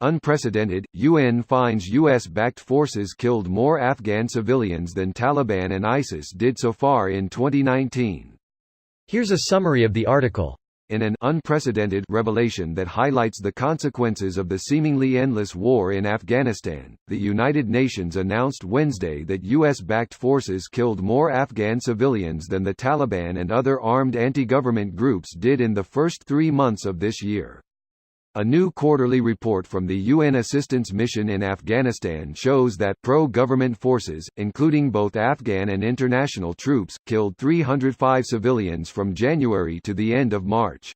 Unprecedented, UN finds US-backed forces killed more Afghan civilians than Taliban and ISIS did so far in 2019. Here's a summary of the article. In an unprecedented revelation that highlights the consequences of the seemingly endless war in Afghanistan, the United Nations announced Wednesday that US-backed forces killed more Afghan civilians than the Taliban and other armed anti-government groups did in the first 3 months of this year. A new quarterly report from the UN Assistance Mission in Afghanistan shows that pro-government forces, including both Afghan and international troops, killed 305 civilians from January to the end of March.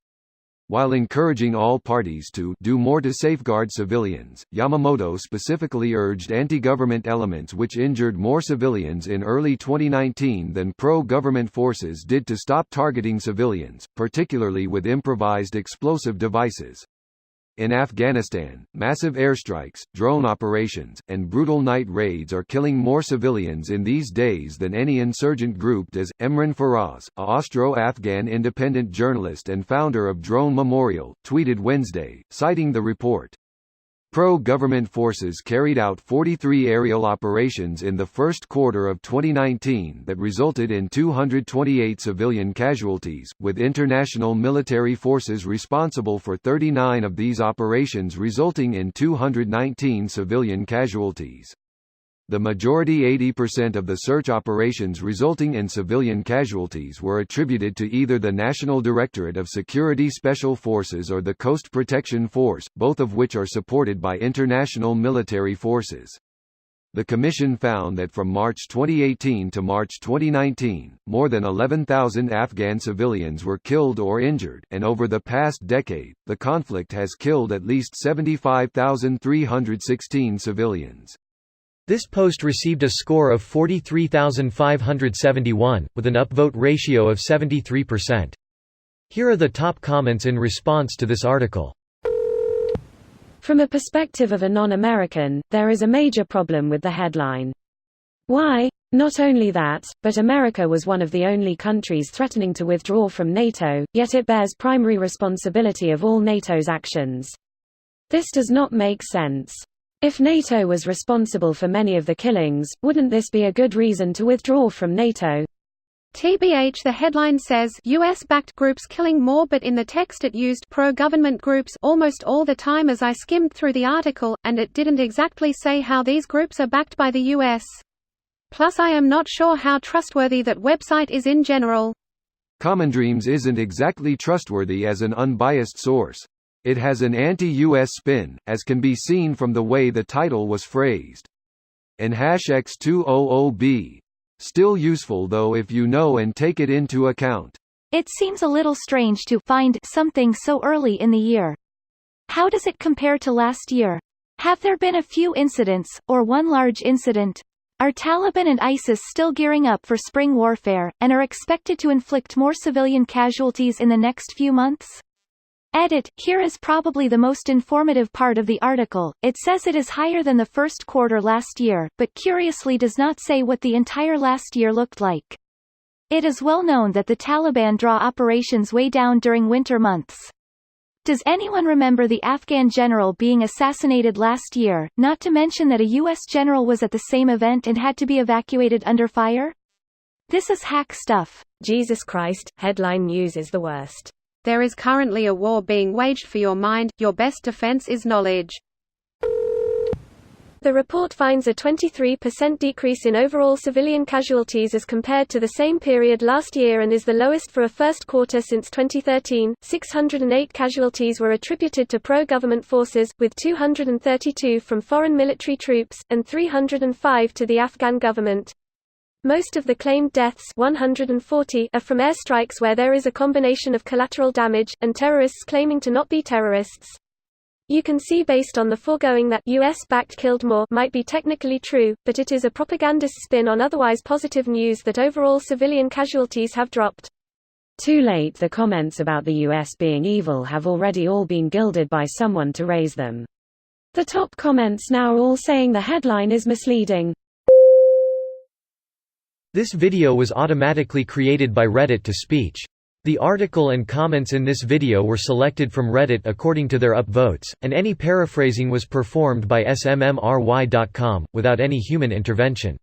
While encouraging all parties to do more to safeguard civilians, Yamamoto specifically urged anti-government elements which injured more civilians in early 2019 than pro-government forces did to stop targeting civilians, particularly with improvised explosive devices. In Afghanistan, massive airstrikes, drone operations, and brutal night raids are killing more civilians in these days than any insurgent group does. Emran Faraz, a Austro-Afghan independent journalist and founder of Drone Memorial, tweeted Wednesday, citing the report. Pro-government forces carried out 43 aerial operations in the first quarter of 2019 that resulted in 228 civilian casualties, with international military forces responsible for 39 of these operations resulting in 219 civilian casualties. The majority 80% of the search operations resulting in civilian casualties were attributed to either the National Directorate of Security Special Forces or the Coast Protection Force, both of which are supported by international military forces. The Commission found that from March 2018 to March 2019, more than 11,000 Afghan civilians were killed or injured, and over the past decade, the conflict has killed at least 75,316 civilians. This post received a score of 43,571, with an upvote ratio of 73%. Here are the top comments in response to this article. From a perspective of a non-American, there is a major problem with the headline. Why? Not only that, but America was one of the only countries threatening to withdraw from NATO, yet it bears primary responsibility of all NATO's actions. This does not make sense. If NATO was responsible for many of the killings, wouldn't this be a good reason to withdraw from NATO? TBH, the headline says US-backed groups killing more, but in the text it used pro-government groups almost all the time as I skimmed through the article, and it didn't exactly say how these groups are backed by the US. Plus I am not sure how trustworthy that website is in general. Commondreams isn't exactly trustworthy as an unbiased source. It has an anti-US spin, as can be seen from the way the title was phrased. And #X200B. Still useful though if you know and take it into account. It seems a little strange to find something so early in the year. How does it compare to last year? Have there been a few incidents, or one large incident? Are Taliban and ISIS still gearing up for spring warfare, and are expected to inflict more civilian casualties in the next few months? Edit. Here is probably the most informative part of the article. It says it is higher than the first quarter last year, but curiously does not say what the entire last year looked like. It is well known that the Taliban draw operations way down during winter months. Does anyone remember the Afghan general being assassinated last year, not to mention that a U.S. general was at the same event and had to be evacuated under fire? This is hack stuff. Jesus Christ, headline news is the worst. There is currently a war being waged for your mind, your best defense is knowledge. The report finds a 23% decrease in overall civilian casualties as compared to the same period last year and is the lowest for a first quarter since 2013. 608 casualties were attributed to pro-government forces, with 232 from foreign military troops, and 305 to the Afghan government. Most of the claimed deaths 140 are from airstrikes where there is a combination of collateral damage, and terrorists claiming to not be terrorists. You can see based on the foregoing that US-backed killed more might be technically true, but it is a propagandist spin on otherwise positive news that overall civilian casualties have dropped. Too late. The comments about the US being evil have already all been gilded by someone to raise them. The top comments now are all saying the headline is misleading. This video was automatically created by Reddit to speech. The article and comments in this video were selected from Reddit according to their upvotes, and any paraphrasing was performed by smmry.com, without any human intervention.